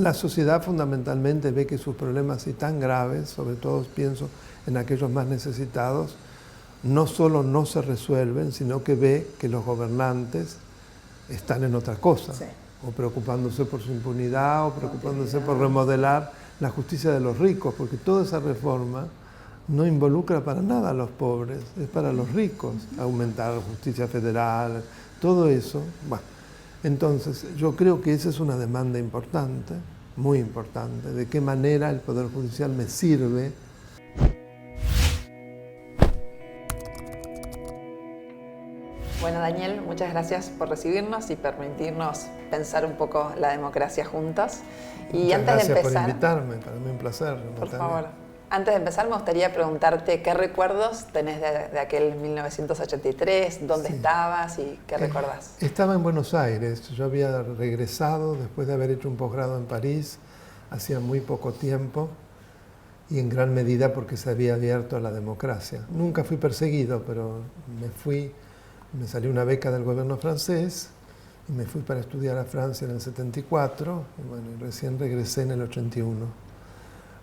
la sociedad fundamentalmente ve que sus problemas así tan graves, sobre todo pienso en aquellos más necesitados, no solo no se resuelven, sino que ve que los gobernantes están en otra cosa, sí, o preocupándose por su impunidad, o preocupándose por remodelar la justicia de los ricos, porque toda esa reforma no involucra para nada a los pobres, es para los ricos, aumentar la justicia federal, todo eso. Bueno, entonces yo creo que esa es una demanda importante, muy importante, de qué manera el Poder Judicial me sirve. Bueno, Daniel, muchas gracias por recibirnos y permitirnos pensar un poco la democracia juntos. Y muchas antes gracias de empezar, por invitarme, para mí un placer. Por favor. Antes de empezar, me gustaría preguntarte qué recuerdos tenés de aquel 1983, dónde estabas y qué recordás. Estaba en Buenos Aires, yo había regresado después de haber hecho un posgrado en París, hacía muy poco tiempo, y en gran medida porque se había abierto a la democracia. Nunca fui perseguido, pero me salió una beca del gobierno francés y me fui para estudiar a Francia en el 74 y bueno, recién regresé en el 81.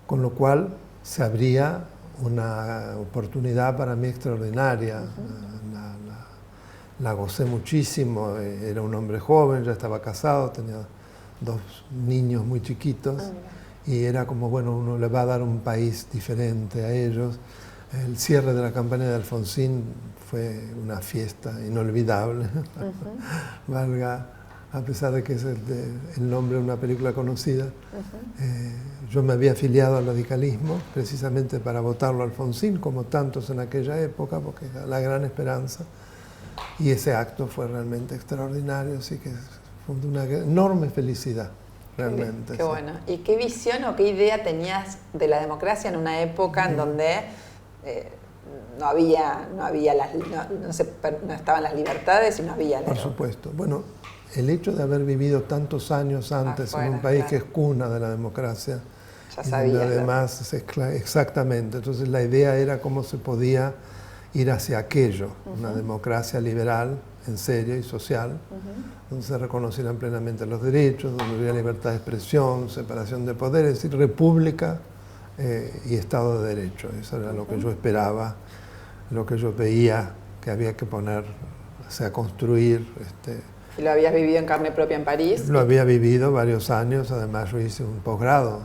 Con lo cual se abría una oportunidad para mí extraordinaria. La gocé muchísimo, era un hombre joven, ya estaba casado, tenía 2 niños muy chiquitos y era como, bueno, uno le va a dar un país diferente a ellos. El cierre de la campaña de Alfonsín fue una fiesta inolvidable, valga, a pesar de que es el nombre de una película conocida. Yo me había afiliado al radicalismo precisamente para votarlo a Alfonsín, como tantos en aquella época, porque era la gran esperanza. Y ese acto fue realmente extraordinario, así que fue una enorme felicidad. Realmente. Qué bueno. ¿Y qué visión o qué idea tenías de la democracia en una época en donde no estaban las libertades y no había la... Por supuesto. Bueno, el hecho de haber vivido tantos años antes en un país que es cuna de la democracia, ya sabía, además, exactamente. Entonces la idea era cómo se podía ir hacia aquello, una democracia liberal, en serio y social, donde se reconocieran plenamente los derechos, donde hubiera libertad de expresión, separación de poderes, es decir, república y Estado de Derecho. Eso era lo que yo esperaba, lo que yo veía que había que poner, o sea, construir. ¿Y lo habías vivido en carne propia en París? Lo había vivido varios años, además yo hice un posgrado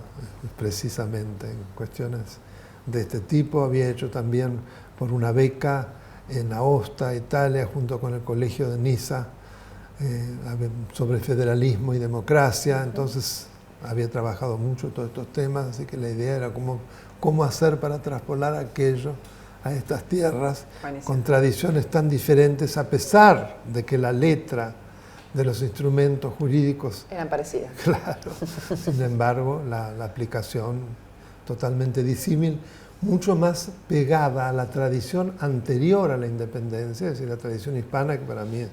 precisamente en cuestiones de este tipo. Había hecho también por una beca en Aosta, Italia, junto con el Colegio de Niza, sobre federalismo y democracia. Entonces había trabajado mucho todos estos temas, así que la idea era cómo hacer para traspolar aquello a estas tierras. Buenísimo. Con tradiciones tan diferentes, a pesar de que la letra de los instrumentos jurídicos eran parecidas. Claro. Sin embargo, la aplicación totalmente disímil, mucho más pegada a la tradición anterior a la independencia, es decir, la tradición hispana, que para mí es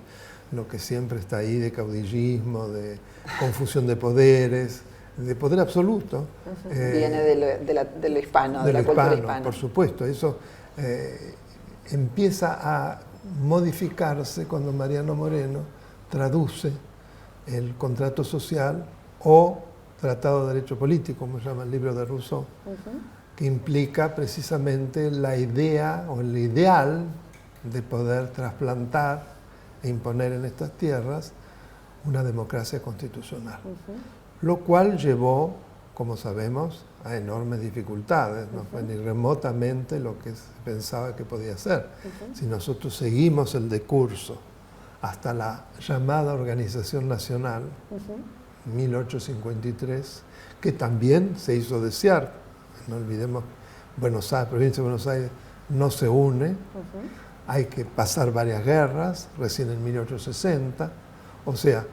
lo que siempre está ahí, de caudillismo, de confusión de poderes, de poder absoluto. Viene de lo hispano, de la cultura hispana. Por supuesto, eso empieza a modificarse cuando Mariano Moreno traduce el contrato social o tratado de derecho político, como se llama el libro de Rousseau, que implica precisamente la idea o el ideal de poder trasplantar e imponer en estas tierras una democracia constitucional, lo cual llevó, como sabemos, a enormes dificultades. No fue ni remotamente lo que se pensaba que podía ser. Si nosotros seguimos el decurso hasta la llamada Organización Nacional, 1853, que también se hizo desear. No olvidemos, Buenos Aires, provincia de Buenos Aires no se une, hay que pasar varias guerras, recién en 1860, o sea,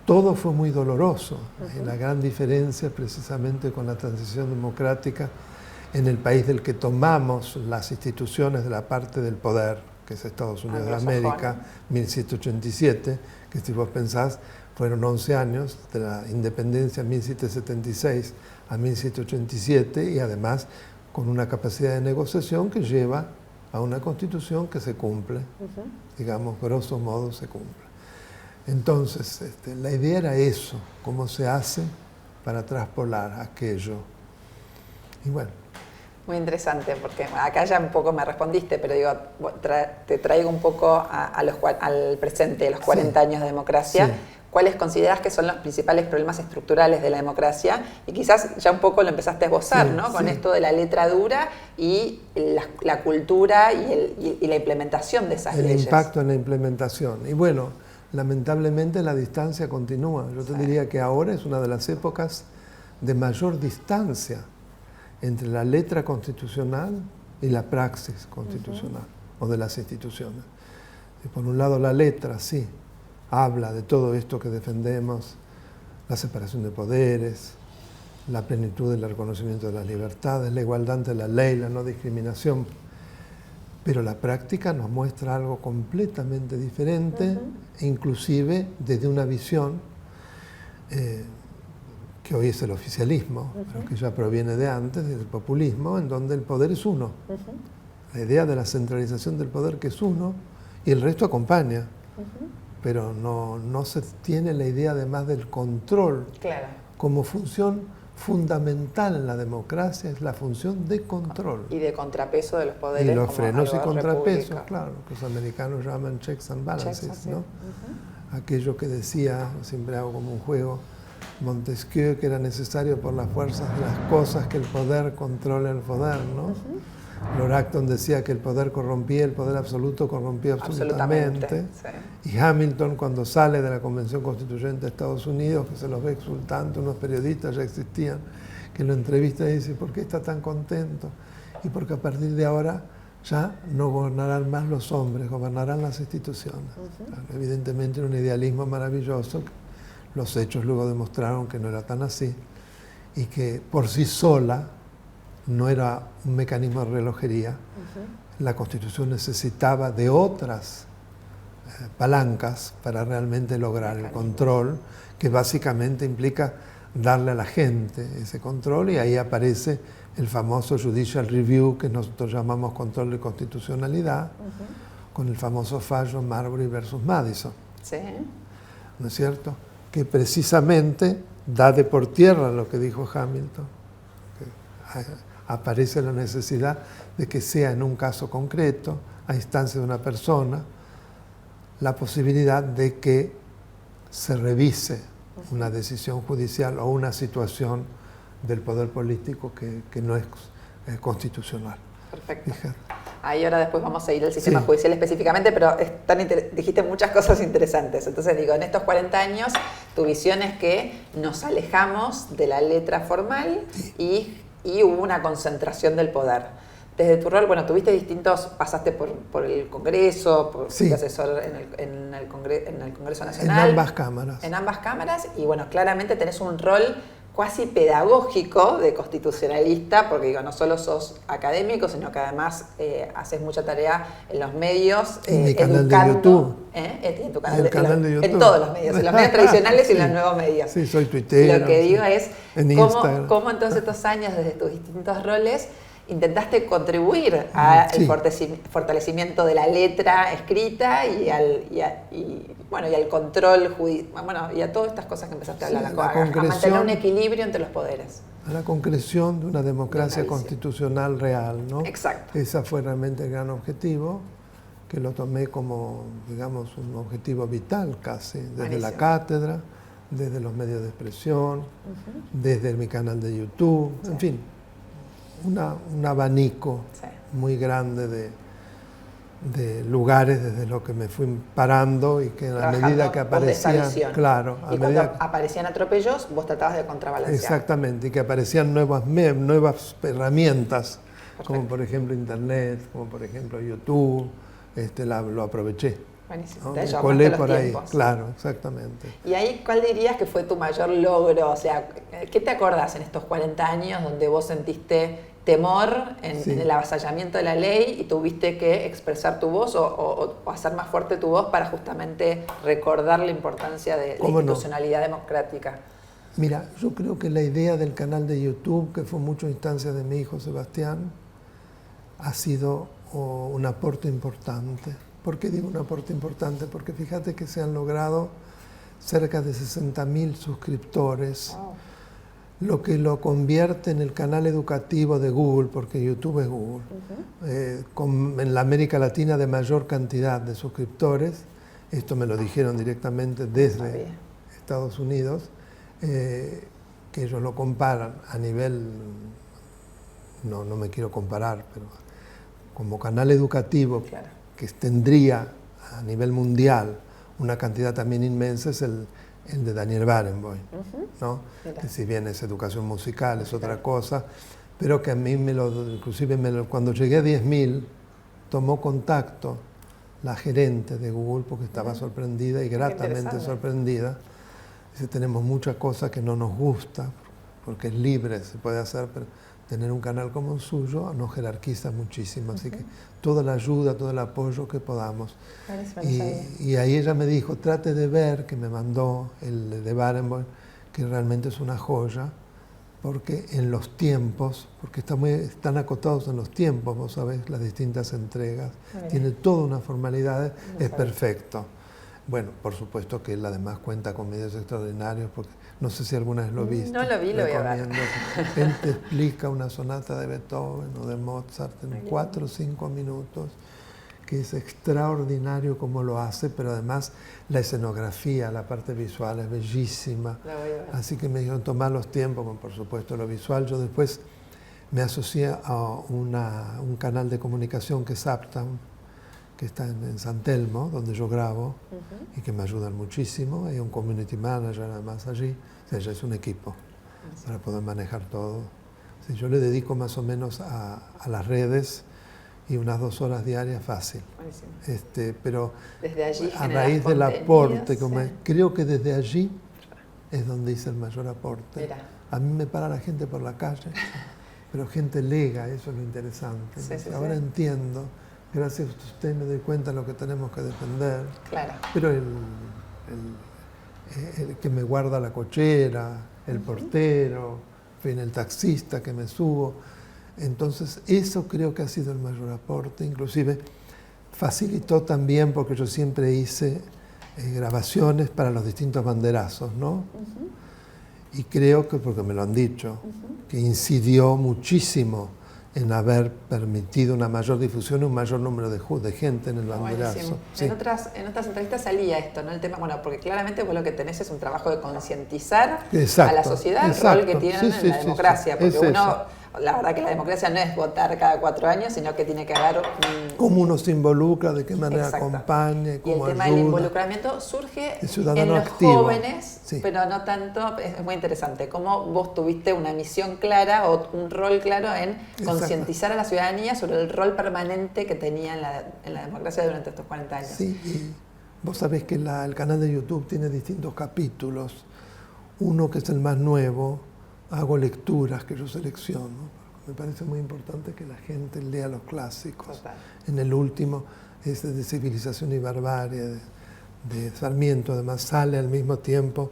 todo fue muy doloroso. Y la gran diferencia precisamente con la transición democrática en el país del que tomamos las instituciones de la parte del poder, que es Estados Unidos de América, 1787, que si vos pensás, fueron 11 años, de la independencia 1776 a 1787, y además con una capacidad de negociación que lleva a una constitución que se cumple, digamos, grosso modo se cumple. Entonces, la idea era eso, cómo se hace para traspolar aquello. Y bueno. Muy interesante, porque acá ya un poco me respondiste, pero digo, te traigo un poco al presente, a los 40 años de democracia. Sí. ¿Cuáles consideras que son los principales problemas estructurales de la democracia? Y quizás ya un poco lo empezaste a esbozar, Sí, ¿no? Con sí. esto de la letra dura y la cultura y la implementación de esas leyes. El impacto en la implementación. Y bueno, lamentablemente la distancia continúa. Yo te diría que ahora es una de las épocas de mayor distancia entre la letra constitucional y la praxis constitucional o de las instituciones. Y por un lado la letra, sí, habla de todo esto que defendemos, la separación de poderes, la plenitud del reconocimiento de las libertades, la igualdad ante la ley, la no discriminación. Pero la práctica nos muestra algo completamente diferente, inclusive desde una visión que hoy es el oficialismo, pero que ya proviene de antes, del populismo, en donde el poder es uno. La idea de la centralización del poder que es uno, y el resto acompaña. Pero no se tiene la idea además del control. Claro. Como función fundamental en la democracia es la función de control. Y de contrapeso de los poderes. Y los como frenos y algo contrapesos, república. claro, que los americanos llaman checks and balances, Checks, ¿no? Aquello que decía, siempre hago como un juego, Montesquieu, que era necesario por las fuerzas de las cosas que el poder controle el poder, ¿no? Lord Acton decía que el poder corrompía, el poder absoluto corrompía absolutamente. Sí. Y Hamilton, cuando sale de la Convención Constituyente de Estados Unidos, que se los ve exultante, unos periodistas ya existían, que lo entrevistan y dicen, ¿por qué está tan contento? Y porque a partir de ahora ya no gobernarán más los hombres, gobernarán las instituciones. Claro, evidentemente un idealismo maravilloso. Los hechos luego demostraron que no era tan así y que por sí sola no era un mecanismo de relojería. La Constitución necesitaba de otras palancas para realmente lograr el control, que básicamente implica darle a la gente ese control, y ahí aparece el famoso Judicial Review, que nosotros llamamos control de constitucionalidad, con el famoso fallo Marbury versus Madison. Sí. ¿No es cierto? Que precisamente da de por tierra lo que dijo Hamilton. Que aparece la necesidad de que sea en un caso concreto, a instancia de una persona, la posibilidad de que se revise una decisión judicial o una situación del poder político que no es constitucional. Perfecto. Fíjate. Ahí ahora después vamos a ir al sistema judicial específicamente, pero dijiste muchas cosas interesantes. Entonces digo, en estos 40 años tu visión es que nos alejamos de la letra formal y hubo una concentración del poder. Desde tu rol, bueno, pasaste por el Congreso, fuiste asesor en el Congreso Nacional. En ambas cámaras. En ambas cámaras, y bueno, claramente tenés un rol cuasi pedagógico de constitucionalista, porque digo, no solo sos académico, sino que además haces mucha tarea en los medios, en mi canal de YouTube. En tu canal de YouTube. En todos los medios, en los medios tradicionales y en los nuevos medios. Sí, soy tuitero. Lo que digo es, ¿cómo en todos estos años, desde tus distintos roles, intentaste contribuir al fortalecimiento de la letra escrita y al control judicial, y a todas estas cosas que empezaste a hablar, a mantener un equilibrio entre los poderes. A la concreción de una democracia constitucional real, ¿no? Exacto. Ese fue realmente el gran objetivo, que lo tomé como, digamos, un objetivo vital casi, desde la cátedra, desde los medios de expresión, desde mi canal de YouTube, en fin. Un abanico muy grande de lugares desde los que me fui parando, y que a la medida que aparecían, cuando aparecían atropellos, vos tratabas de contrabalancear. Exactamente, y que aparecían nuevas herramientas, como por ejemplo Internet, como por ejemplo YouTube, lo aproveché. Buenísimo. ¿No? Te Me colé por ahí, tiempos. claro, exactamente. ¿Y ahí cuál dirías que fue tu mayor logro? O sea, ¿qué te acordás en estos 40 años donde vos sentiste temor en el avasallamiento de la ley y tuviste que expresar tu voz o hacer más fuerte tu voz para justamente recordar la importancia de la institucionalidad democrática? Mira, yo creo que la idea del canal de YouTube, que fue mucho instancia de mi hijo Sebastián, ha sido un aporte importante. ¿Por qué digo un aporte importante? Porque fíjate que se han logrado cerca de 60.000 suscriptores lo que lo convierte en el canal educativo de Google, porque YouTube es Google, en la América Latina de mayor cantidad de suscriptores. Esto me lo dijeron directamente desde Estados Unidos, que ellos lo comparan a nivel, no me quiero comparar, pero como canal educativo, claro, que tendría a nivel mundial una cantidad también inmensa, es el de Daniel Barenboim, ¿no? Que si bien es educación musical, es otra cosa, pero que a mí cuando llegué a 10.000, tomó contacto la gerente de Google porque estaba sorprendida y gratamente sorprendida. Dice, tenemos muchas cosas que no nos gusta, porque es libre, se puede hacer, pero tener un canal como el suyo nos jerarquiza muchísimo, así que toda la ayuda, todo el apoyo que podamos. Y ahí ella me dijo, trate de ver, que me mandó el de Barenboim, que realmente es una joya, porque en los tiempos, porque están acotados en los tiempos, vos sabés, las distintas entregas, tiene toda una formalidad, es perfecto. Bueno, por supuesto que él además cuenta con medios extraordinarios, porque no sé si alguna vez lo viste. No lo vi, lo voy a ver. Él te explica una sonata de Beethoven o de Mozart en 4 o 5 minutos, que es extraordinario cómo lo hace, pero además la escenografía, la parte visual es bellísima. Así que me dijeron tomar los tiempos, por supuesto lo visual. Yo después me asocié a un canal de comunicación que es Uptown, que está en San Telmo, donde yo grabo, y que me ayudan muchísimo. Hay un community manager además allí, o sea, ya es un equipo para poder manejar todo. O sea, yo le dedico más o menos a las redes y unas 2 horas diarias fácil. Pero desde allí a raíz del aporte, creo que desde allí es donde hice el mayor aporte. Mira. A mí me para la gente por la calle, pero gente lega, eso es lo interesante. Ahora entiendo. Gracias a usted me doy cuenta de lo que tenemos que defender. Claro. Pero el que me guarda la cochera, el portero, en fin, el taxista que me subo. Entonces, eso creo que ha sido el mayor aporte. Inclusive, facilitó también, porque yo siempre hice grabaciones para los distintos banderazos, ¿no? Y creo que, porque me lo han dicho, que incidió muchísimo en haber permitido una mayor difusión y un mayor número de gente en el banderazo. Sí. En otras entrevistas salía esto, ¿no? El tema, bueno, porque claramente vos lo que tenés es un trabajo de concientizar a la sociedad el rol que tienen en la democracia, porque la verdad que la democracia no es votar cada 4 años, sino que tiene que haber cómo uno se involucra, de qué manera acompaña, cómo ayuda. Y el tema del involucramiento surge en los jóvenes, pero no tanto, es muy interesante, cómo vos tuviste una misión clara o un rol claro en concientizar a la ciudadanía sobre el rol permanente que tenía en la democracia durante estos 40 años. Sí, y vos sabés que el canal de YouTube tiene distintos capítulos. Uno que es el más nuevo, hago lecturas que yo selecciono. Me parece muy importante que la gente lea los clásicos. Total. En el último es de Civilización y Barbarie, de Sarmiento. Además sale al mismo tiempo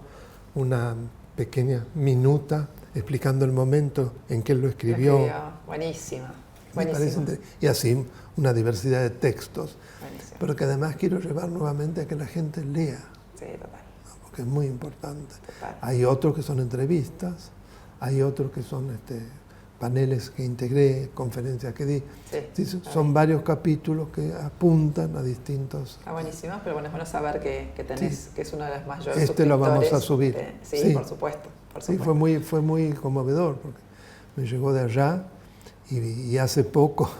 una pequeña minuta explicando el momento en que él lo escribió. Buenísima. Y así una diversidad de textos. Buenísimo. Pero que además quiero llevar nuevamente a que la gente lea. Sí, total. Porque es muy importante. Total. Hay otros que son entrevistas, hay otros que son paneles que integré, conferencias que di. Son varios capítulos que apuntan a distintos... Está buenísimo, pero bueno, es bueno saber que tenés, que es uno de los mayores suscriptores. Lo vamos a subir. Sí, por supuesto. Sí, fue muy conmovedor, porque me llegó de allá y hace poco,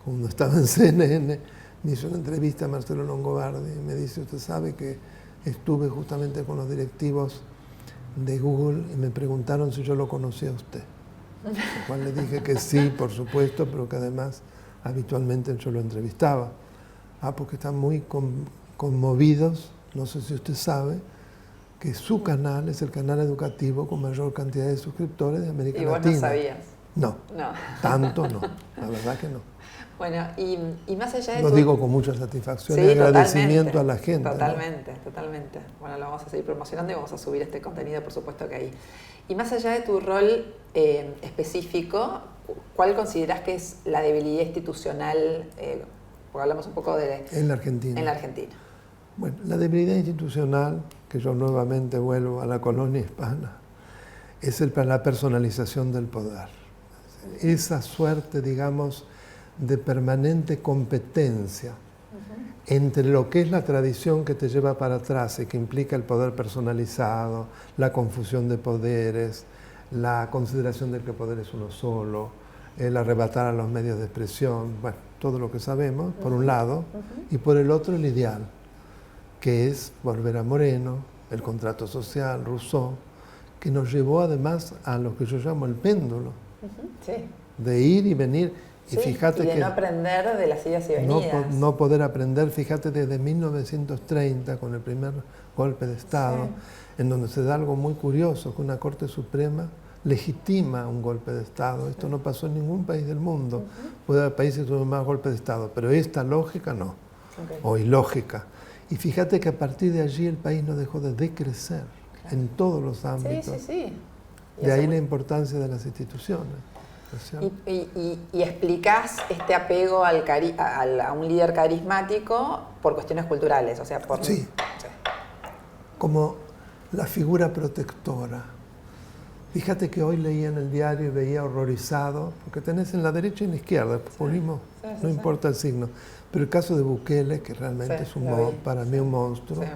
cuando estaba en CNN, me hizo una entrevista a Marcelo Longobardi y me dice, usted sabe que estuve justamente con los directivos de Google y me preguntaron si yo lo conocía a usted. Lo cual le dije que sí, por supuesto, pero que además habitualmente yo lo entrevistaba. Porque están muy conmovidos, no sé si usted sabe, que su canal es el canal educativo con mayor cantidad de suscriptores de América Latina. ¿Y vos no sabías? No, tanto no, la verdad que no. Bueno, y más allá de lo digo con mucha satisfacción y agradecimiento a la gente. Totalmente, totalmente. Bueno, lo vamos a seguir promocionando y vamos a subir este contenido, por supuesto que ahí. Y más allá de tu rol específico, ¿cuál considerás que es la debilidad institucional? Porque hablamos un poco de... En la Argentina. En la Argentina. Bueno, la debilidad institucional, que yo nuevamente vuelvo a la colonia hispana, es la personalización del poder. Esa suerte, digamos, de permanente competencia entre lo que es la tradición que te lleva para atrás y que implica el poder personalizado, la confusión de poderes, la consideración de que el poder es uno solo, el arrebatar a los medios de expresión, bueno, todo lo que sabemos, por un lado, y por el otro el ideal, que es volver a Moreno, el contrato social, Rousseau, que nos llevó además a lo que yo llamo el péndulo, sí, de ir y venir. Y sí, fíjate y de que no aprender de las idas y venidas. No poder aprender, fíjate, desde 1930, con el primer golpe de Estado, en donde se da algo muy curioso, que una Corte Suprema legitima un golpe de Estado. Esto no pasó en ningún país del mundo. Puede haber países que tuvieron más golpes de Estado, pero esta lógica no, o ilógica. Y fíjate que a partir de allí el país no dejó de decrecer en todos los ámbitos. Sí. De ahí la importancia de las instituciones. Y explicás este apego a un líder carismático por cuestiones culturales, o sea, por... Sí, como la figura protectora. Fíjate que hoy leía en el diario y veía horrorizado, porque tenés en la derecha y en la izquierda, el populismo, no importa el signo, pero el caso de Bukele, que realmente es para mí un monstruo. Sí,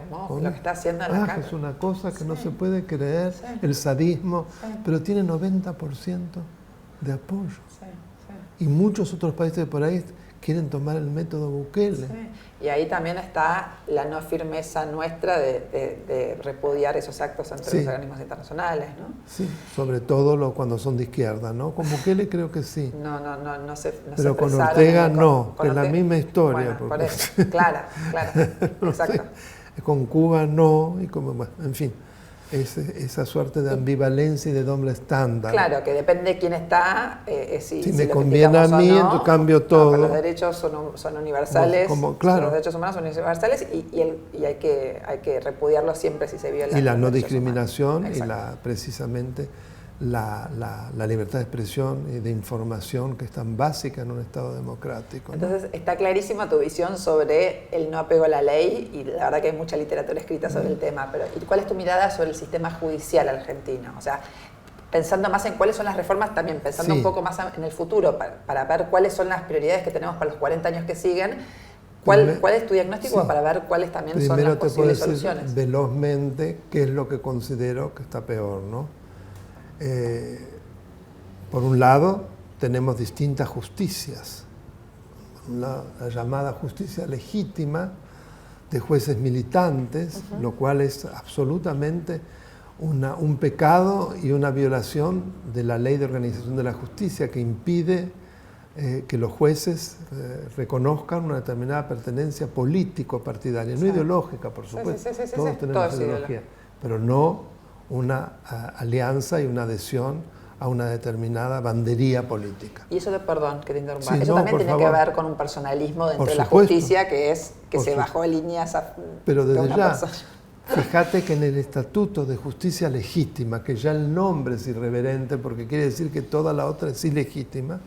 lo que está haciendo en la calle. Es una cosa que no se puede creer, el sadismo, pero tiene 90% de apoyo. Y muchos otros países por ahí quieren tomar el método Bukele. Y ahí también está la no firmeza nuestra de repudiar esos actos ante los organismos internacionales, ¿no? Sí, sobre todo cuando son de izquierda, ¿no? Con Bukele creo que sí. No se pero con Ortega no, que es la misma historia. Bueno, por eso. Claro, exacto. Con Cuba no, y como, bueno, en fin. Esa suerte de ambivalencia y de doble estándar. Claro, que depende de quién está, si me conviene a mí, entonces cambio todo. Los derechos son universales, claro. Los derechos humanos son universales y hay que repudiarlos siempre si se violan. Y la no discriminación y precisamente la libertad de expresión y de información que es tan básica en un Estado democrático, ¿no? Entonces está clarísima tu visión sobre el no apego a la ley y la verdad que hay mucha literatura escrita sobre el tema, pero ¿y cuál es tu mirada sobre el sistema judicial argentino? O sea, pensando más en cuáles son las reformas, también pensando un poco más en el futuro para ver cuáles son las prioridades que tenemos para los 40 años que siguen. ¿Cuál es tu diagnóstico para ver cuáles también son las posibles soluciones? Velozmente qué es lo que considero que está peor, ¿no? Por un lado, tenemos distintas justicias. La llamada justicia legítima de jueces militantes, lo cual es absolutamente un pecado y una violación de la ley de organización de la justicia que impide que los jueces reconozcan una determinada pertenencia político-partidaria, no ideológica, por supuesto. Todos tenemos ideología, pero no una alianza y una adhesión a una determinada bandería política. Y eso perdón que te interrumpa, eso también tiene que ver con un personalismo dentro de la supuesto, justicia que se bajó líneas pero desde una ya, persona. Fíjate que en el Estatuto de Justicia Legítima, que ya el nombre es irreverente porque quiere decir que toda la otra es ilegítima,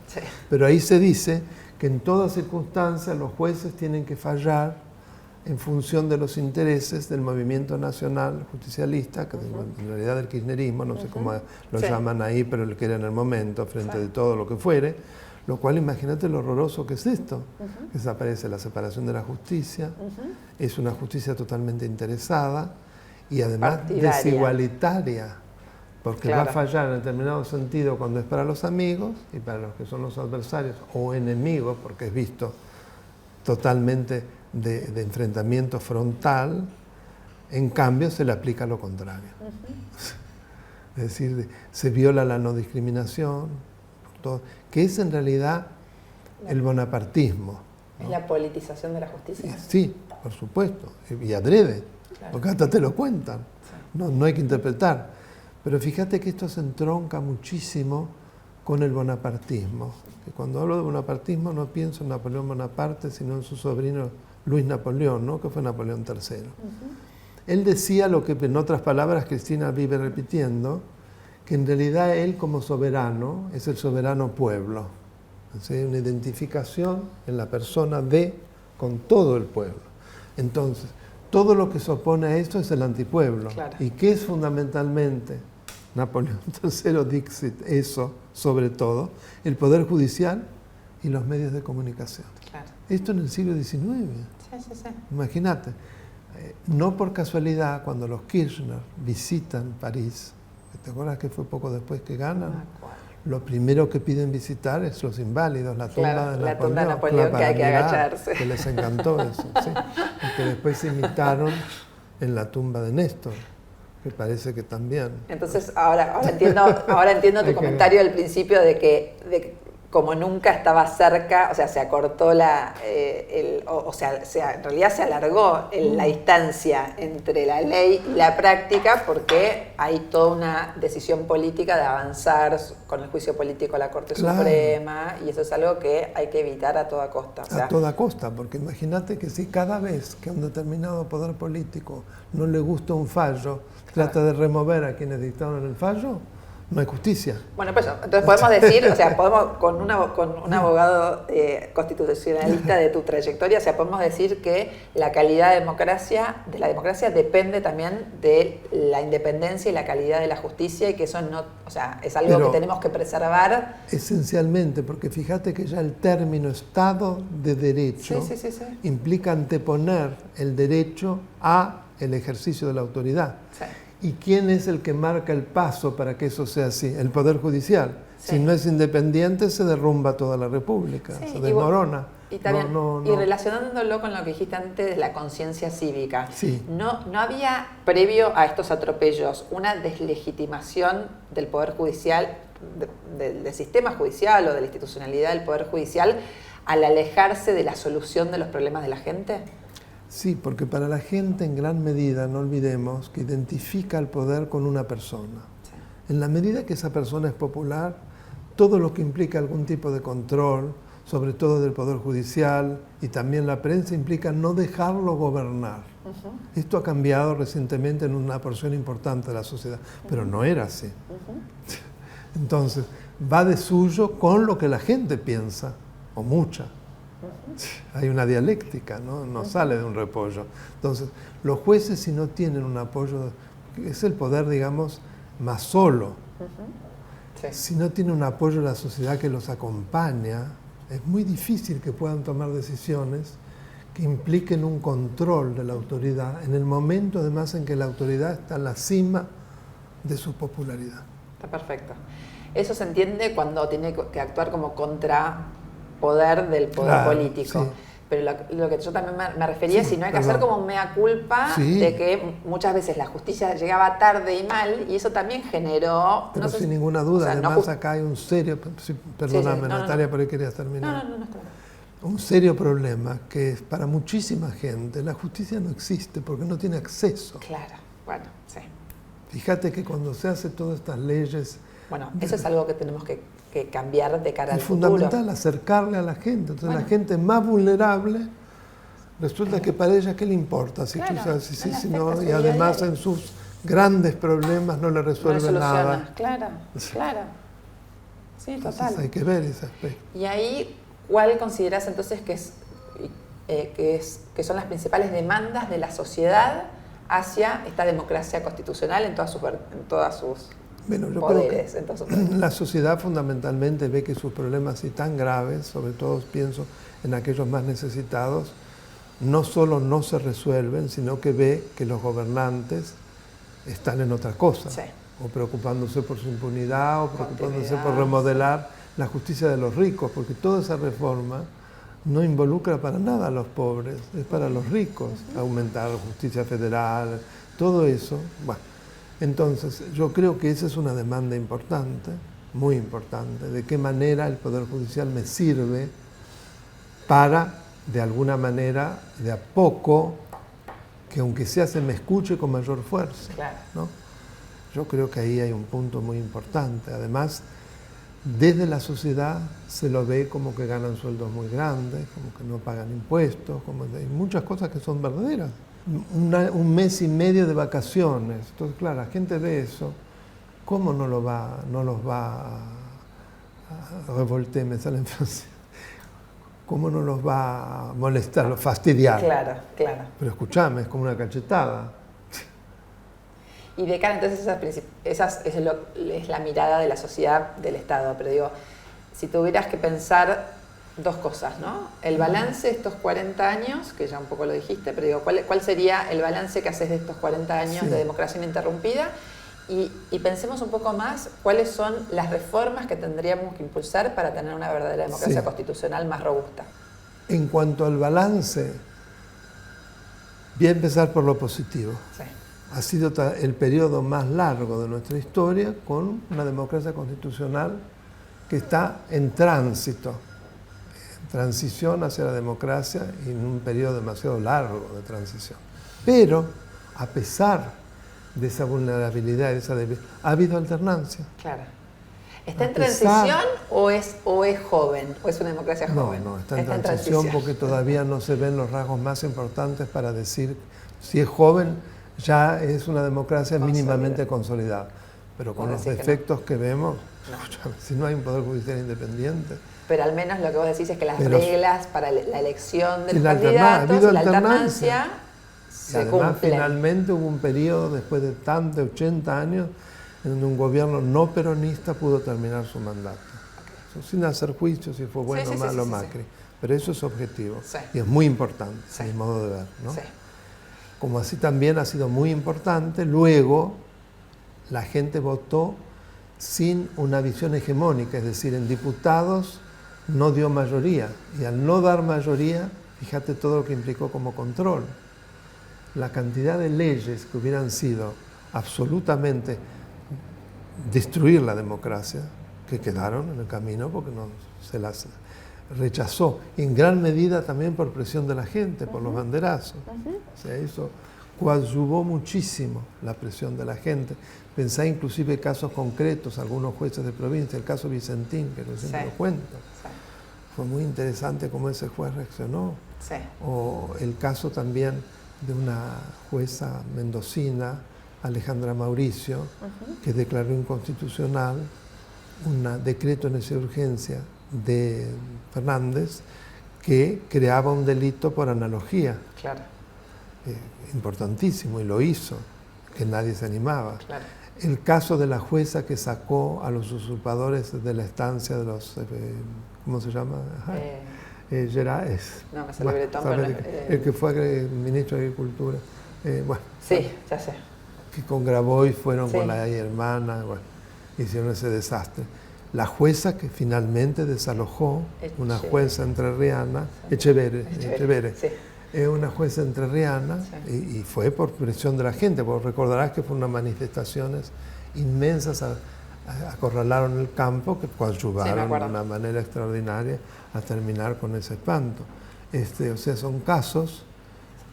pero ahí se dice que en todas circunstancias los jueces tienen que fallar en función de los intereses del movimiento nacional justicialista, que en realidad del kirchnerismo, no sé cómo lo llaman ahí, pero el que era en el momento, frente de todo lo que fuere, lo cual imagínate lo horroroso que es esto. Desaparece la separación de la justicia, es una justicia totalmente interesada y además desigualitaria, porque va a fallar en determinado sentido cuando es para los amigos y para los que son los adversarios o enemigos, porque es visto totalmente de enfrentamiento frontal, en cambio se le aplica lo contrario. Es decir, se viola la no discriminación, todo, que es en realidad el bonapartismo, ¿no? ¿Es la politización de la justicia? Sí, por supuesto, y adrede, porque hasta te lo cuentan, no hay que interpretar. Pero fíjate que esto se entronca muchísimo con el bonapartismo. Que cuando hablo de bonapartismo no pienso en Napoleón Bonaparte, sino en su sobrino Luis Napoleón, ¿no? Que fue Napoleón III. Él decía lo que en otras palabras Cristina vive repitiendo, que en realidad él como soberano es el soberano pueblo. Hay una identificación en la persona con todo el pueblo. Entonces, todo lo que se opone a esto es el antipueblo. ¿Y qué es fundamentalmente Napoleón III dixit eso, sobre todo, el Poder Judicial y los medios de comunicación. Claro. Esto en el siglo XIX. Sí. Imagínate, no por casualidad, cuando los Kirchner visitan París, ¿te acuerdas que fue poco después que ganan? Lo primero que piden visitar es los inválidos, la tumba de Napoleón, que hay que agacharse. Que les encantó eso, ¿sí? Y que después imitaron en la tumba de Néstor, que parece que también. Entonces, ahora entiendo tu comentario al principio de que como nunca estaba cerca, o sea, se acortó en realidad se alargó la distancia entre la ley y la práctica, porque hay toda una decisión política de avanzar con el juicio político a la Corte Suprema, y eso es algo que hay que evitar a toda costa. A toda costa, porque imagínate que si cada vez que a un determinado poder político no le gusta un fallo, trata de remover a quienes dictaron el fallo, no hay justicia. Bueno, pues entonces podemos decir, o sea, con un abogado constitucionalista de tu trayectoria, o sea, podemos decir que la calidad de la democracia depende también de la independencia y la calidad de la justicia, y que eso no, o sea, es algo que tenemos que preservar. Esencialmente, porque fíjate que ya el término Estado de Derecho implica anteponer el derecho a el ejercicio de la autoridad. Sí. ¿Y quién es el que marca el paso para que eso sea así? El Poder Judicial. Sí. Si no es independiente, se derrumba toda la República, se desmorona. Y también, y relacionándolo con lo que dijiste antes de la conciencia cívica, ¿no había, previo a estos atropellos, una deslegitimación del Poder Judicial, del sistema judicial o de la institucionalidad del Poder Judicial, al alejarse de la solución de los problemas de la gente? Sí, porque para la gente en gran medida, no olvidemos, que identifica el poder con una persona. Sí. En la medida que esa persona es popular, todo lo que implica algún tipo de control, sobre todo del Poder Judicial y también la prensa, implica no dejarlo gobernar. Esto ha cambiado recientemente en una porción importante de la sociedad, pero no era así. Entonces, va de suyo con lo que la gente piensa, o mucha. Hay una dialéctica, no sale de un repollo. Entonces, los jueces, si no tienen un apoyo, es el poder, digamos, más solo. Si no tienen un apoyo de la sociedad que los acompaña, es muy difícil que puedan tomar decisiones que impliquen un control de la autoridad, en el momento además en que la autoridad está en la cima de su popularidad. Está perfecto. Eso se entiende cuando tiene que actuar como contrapoder del poder político. Sí. Pero lo que yo también me refería, si no hay que hacer como un mea culpa de que muchas veces la justicia llegaba tarde y mal, y eso también generó... Pero sin ninguna duda, además acá hay un serio... Perdóname, Natalia, por ahí querías terminar. No, está bien. Un serio problema que es para muchísima gente, la justicia no existe porque no tiene acceso. Claro, bueno, sí. Fíjate que cuando se hacen todas estas leyes... Bueno, eso es algo que tenemos que cambiar de cara al futuro. Es fundamental acercarle a la gente. Entonces la gente más vulnerable, resulta que para ella, ¿qué le importa? Si no, y además en sus grandes problemas no le resuelve nada. Claro. Sí, entonces, total. Hay que ver ese aspecto. Y ahí, ¿cuál consideras entonces que son las principales demandas de la sociedad hacia esta democracia constitucional en todas sus yo poderes? Creo que la sociedad fundamentalmente ve que sus problemas así tan graves, sobre todo pienso en aquellos más necesitados, no solo no se resuelven, sino que ve que los gobernantes están en otra cosa, o preocupándose por su impunidad, o preocupándose por remodelar la justicia de los ricos, porque toda esa reforma no involucra para nada a los pobres, es para los ricos, aumentar la justicia federal, todo eso. Bueno, entonces yo creo que esa es una demanda importante, muy importante, de qué manera el Poder Judicial me sirve para, de alguna manera, de a poco, que aunque sea se me escuche con mayor fuerza, ¿no? Yo creo que ahí hay un punto muy importante. Además, desde la sociedad se lo ve como que ganan sueldos muy grandes, como que no pagan impuestos, como hay muchas cosas que son verdaderas. Un mes y medio de vacaciones. Entonces, claro, la gente ve eso, ¿cómo no los va a revolter, me sale en francés? ¿Cómo no los va a molestar, fastidiar? Claro. Pero escuchame, es como una cachetada. Y de cara, entonces es la mirada de la sociedad del Estado. Pero digo, si tuvieras que pensar dos cosas, ¿no? El balance de estos 40 años, que ya un poco lo dijiste, pero digo, ¿cuál sería el balance que haces de estos 40 años de democracia ininterrumpida? Y pensemos un poco más cuáles son las reformas que tendríamos que impulsar para tener una verdadera democracia constitucional más robusta. En cuanto al balance, voy a empezar por lo positivo. Sí. Ha sido el periodo más largo de nuestra historia con una democracia constitucional que está en tránsito, en transición hacia la democracia y en un periodo demasiado largo de transición. Pero, a pesar de esa vulnerabilidad, de esa debilidad, ha habido alternancia. Claro. ¿Está en transición o es joven? ¿O es una democracia joven? No, está en transición porque todavía no se ven los rasgos más importantes para decir si es joven ya es una democracia mínimamente consolidada. Pero con los defectos que vemos, si no hay un poder judicial independiente. Pero al menos lo que vos decís es que las reglas para la elección de los candidatos, la alternancia, y además finalmente hubo un periodo después de 80 años en donde un gobierno no peronista pudo terminar su mandato. Okay. Sin hacer juicios si fue bueno o malo Macri. Pero eso es objetivo y es muy importante, a mi modo de ver, ¿no? Sí. Como así también ha sido muy importante, luego la gente votó sin una visión hegemónica, es decir, en diputados no dio mayoría, y al no dar mayoría, fíjate todo lo que implicó como control. La cantidad de leyes que hubieran sido absolutamente destruir la democracia, que quedaron en el camino porque no se las rechazó, en gran medida también por presión de la gente, por los banderazos. O sea, eso coadyuvó muchísimo la presión de la gente. Pensá inclusive casos concretos, algunos jueces de provincia, el caso Vicentín, que recién lo cuento. Fue muy interesante cómo ese juez reaccionó. O el caso también de una jueza mendocina, Alejandra Mauricio, que declaró inconstitucional un decreto de necesidad de urgencia de Fernández que creaba un delito por analogía. Claro. Importantísimo, y lo hizo, que nadie se animaba. Claro. El caso de la jueza que sacó a los usurpadores de la estancia de los... ¿cómo se llama? Geráez. No, me salió bueno, el que fue ministro de Agricultura. Sí, ya sé. Que con Grabois fueron con la hermana, hicieron ese desastre. La jueza que finalmente desalojó, una jueza entrerriana, Echeverre, una jueza entrerriana, y fue por presión de la gente, porque recordarás que fueron unas manifestaciones inmensas, acorralaron el campo, que coadyuvaron de una manera extraordinaria a terminar con ese espanto. O sea, son casos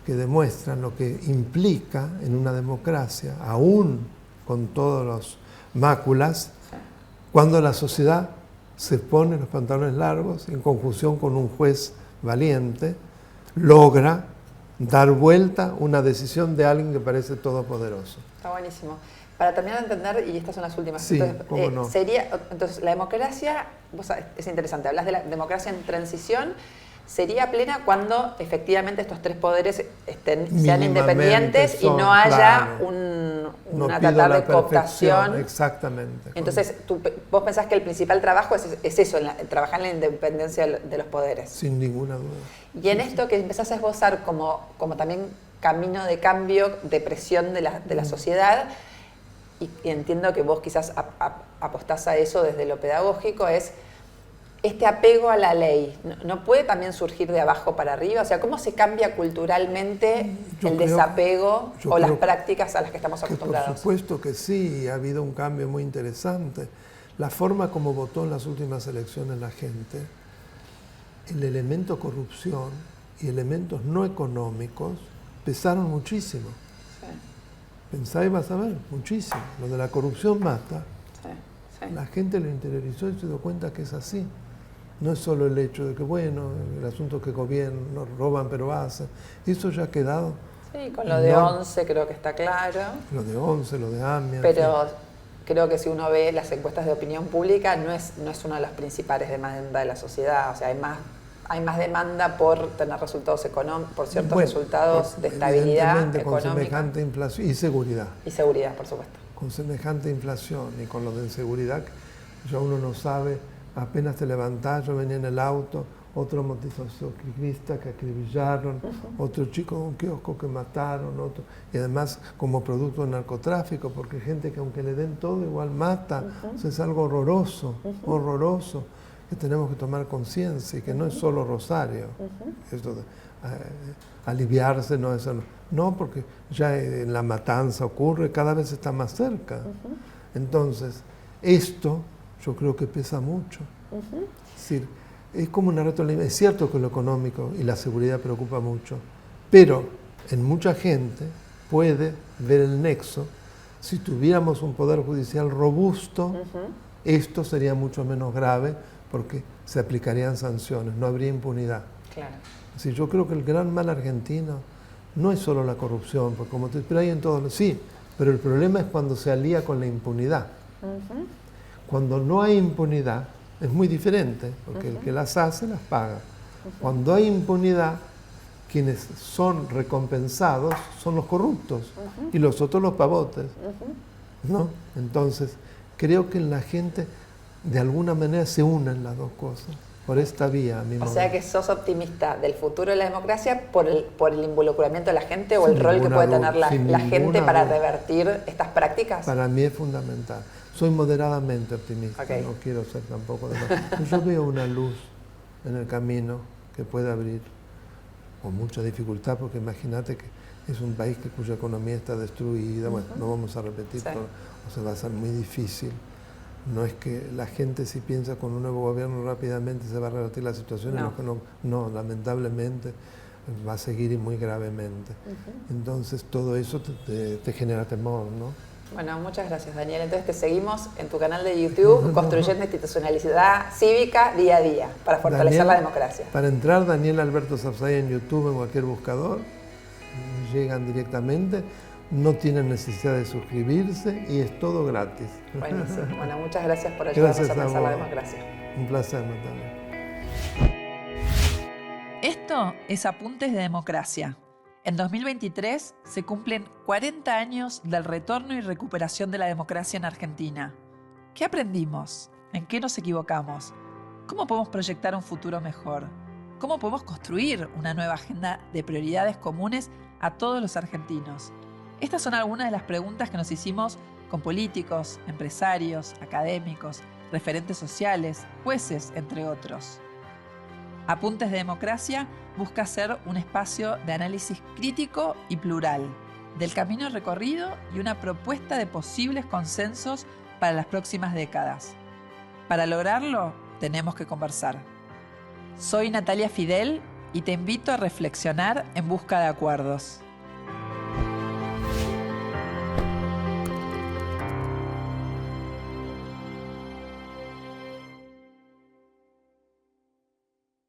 que demuestran lo que implica en una democracia, aún con todos los máculas, cuando la sociedad se pone los pantalones largos, en conjunción con un juez valiente, logra dar vuelta una decisión de alguien que parece todopoderoso. Está buenísimo. Para terminar de entender, y estas son las últimas, sí, entonces, la democracia, es interesante, hablas de la democracia en transición, sería plena cuando efectivamente estos tres poderes sean independientes y no haya una tratar de cooptación. Exactamente. Entonces, vos pensás que el principal trabajo es eso, trabajar en la independencia de los poderes. Sin ninguna duda. Y en esto que empezás a esbozar como también camino de cambio, de presión de la sociedad, y entiendo que vos quizás apostás a eso desde lo pedagógico, es este apego a la ley. ¿No puede también surgir de abajo para arriba? O sea, ¿cómo se cambia culturalmente el desapego o las prácticas a las que estamos acostumbrados? Por supuesto que sí, ha habido un cambio muy interesante. La forma como votó en las últimas elecciones la gente, el elemento corrupción y elementos no económicos pesaron muchísimo. Pensá y vas a ver, muchísimo. Lo de la corrupción mata. La gente lo interiorizó y se dio cuenta que es así. No es solo el hecho de que, bueno, el asunto que gobiernan, no roban pero hacen. Eso ya ha quedado. Sí, con lo de 11 creo que está claro. Lo de 11, lo de AMIA. Pero creo que si uno ve las encuestas de opinión pública, no es una de las principales demandas de la sociedad. O sea, hay más demanda por tener resultados económicos, por ciertos resultados de estabilidad económica. Con semejante inflación y seguridad. Y seguridad, por supuesto. Con semejante inflación y con lo de inseguridad, ya uno no sabe, apenas te levantás, yo venía en el auto, otro motociclista que acribillaron, otro chico en un kiosco que mataron, otro, y además como producto del narcotráfico, porque hay gente que aunque le den todo igual mata, o sea, es algo horroroso, horroroso, que tenemos que tomar conciencia y que no es solo Rosario, esto de, aliviarse, no es no, porque ya en la matanza ocurre, cada vez está más cerca. Entonces, esto yo creo que pesa mucho. Es decir, es como una retroalimentación. Es cierto que lo económico y la seguridad preocupa mucho, pero en mucha gente puede ver el nexo. Si tuviéramos un poder judicial robusto, esto sería mucho menos grave porque se aplicarían sanciones, no habría impunidad. Claro. Es decir, yo creo que el gran mal argentino no es solo la corrupción, porque como te pero hay en todos los... Sí, pero el problema es cuando se alía con la impunidad. Cuando no hay impunidad, es muy diferente, porque el que las hace, las paga. Cuando hay impunidad, quienes son recompensados son los corruptos y los otros los pavotes. ¿No? Entonces, creo que en la gente, de alguna manera, se unen las dos cosas, por esta vía. O sea que sos optimista del futuro de la democracia por el involucramiento de la gente o el rol que puede tener la gente para revertir estas prácticas. Para mí es fundamental. Soy moderadamente optimista, no quiero ser tampoco demasiado. Yo veo una luz en el camino que puede abrir, con mucha dificultad, porque imagínate que es un país cuya economía está destruida, bueno, no vamos a repetir, pero, o sea, va a ser muy difícil. No es que la gente si piensa con un nuevo gobierno rápidamente se va a revertir la situación, no, lamentablemente va a seguir y muy gravemente. Entonces todo eso te genera temor, ¿no? Bueno, muchas gracias, Daniel. Entonces te seguimos en tu canal de YouTube, Construyendo Institucionalidad Cívica día a día, para fortalecer la democracia. Para entrar, Daniel Alberto Sapsay en YouTube, en cualquier buscador, llegan directamente, no tienen necesidad de suscribirse y es todo gratis. Buenísimo. Bueno, muchas gracias por ayudarnos a pensar la democracia. Un placer, Natalia. Esto es Apuntes de Democracia. En 2023 se cumplen 40 años del retorno y recuperación de la democracia en Argentina. ¿Qué aprendimos? ¿En qué nos equivocamos? ¿Cómo podemos proyectar un futuro mejor? ¿Cómo podemos construir una nueva agenda de prioridades comunes a todos los argentinos? Estas son algunas de las preguntas que nos hicimos con políticos, empresarios, académicos, referentes sociales, jueces, entre otros. Apuntes de Democracia busca ser un espacio de análisis crítico y plural, del camino recorrido y una propuesta de posibles consensos para las próximas décadas. Para lograrlo, tenemos que conversar. Soy Natalia Fidel y te invito a reflexionar en busca de acuerdos.